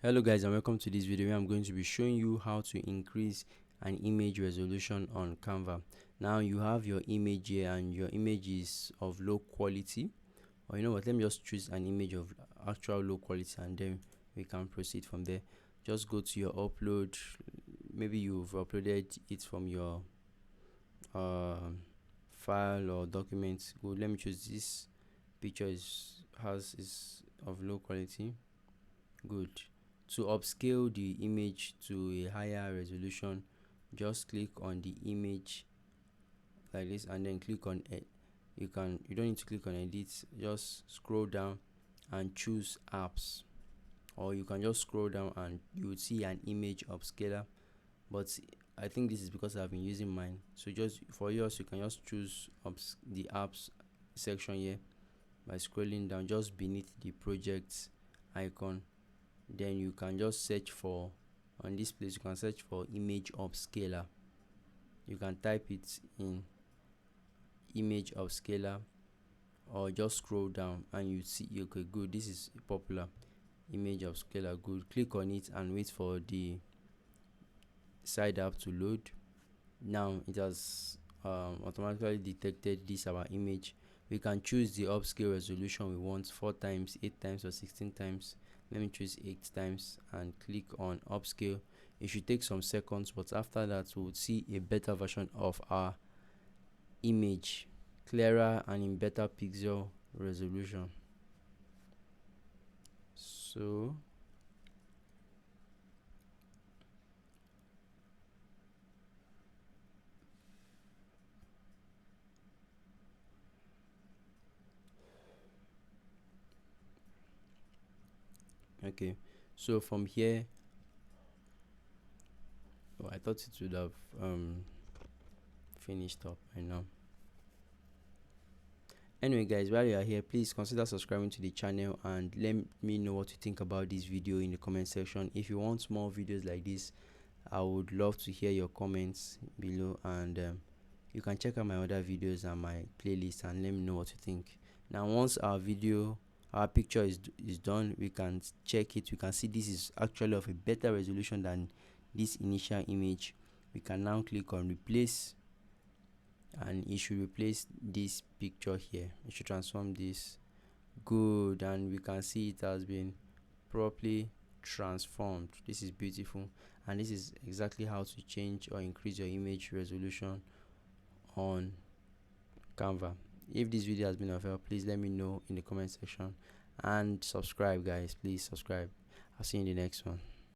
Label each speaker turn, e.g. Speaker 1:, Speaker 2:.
Speaker 1: Hello guys, and welcome to this video where I'm going to be showing you how to increase an image resolution on Canva. Now you have your image here and your image is of low quality, or you know what, let me just choose an image of actual low quality and then we can proceed from there. Just go to your upload. Maybe you've uploaded it from your file or document. Good, let me choose this picture is of low quality. Good. To upscale the image to a higher resolution, just click on the image like this and then click on it. You don't need to click on edit, just scroll down and choose apps, or you can just scroll down and you would see an image upscaler, but I think this is because I've been using mine. So just for yours, you can just choose the apps section here by scrolling down just beneath the project icon. Then you can just search for, on this place you can search for image upscaler. You can type it in image upscaler or just scroll down and you see, okay, good, this is popular image upscaler. Good, click on it and wait for the side app to load. Now it has automatically detected this our image. We can choose the upscale resolution we want, 4 times, 8 times, or 16 times. Let me choose 8 times and click on upscale. It should take some seconds, but after that we would see a better version of our image, clearer and in better pixel resolution. So okay, so from here, I thought it would have finished up by now. Anyway guys, while you are here, please consider subscribing to the channel and let me know what you think about this video in the comment section. If you want more videos like this, I would love to hear your comments below, and you can check out my other videos and my playlist and let me know what you think. Now once our picture is done, we can check it. We can see this is actually of a better resolution than this initial image. We can now click on replace and it should replace this picture here. It should transform this. Good, and we can see it has been properly transformed. This is beautiful, and this is exactly how to change or increase your image resolution on Canva. If this video has been of help, please let me know in the comment section and subscribe guys. Please subscribe. I'll see you in the next one.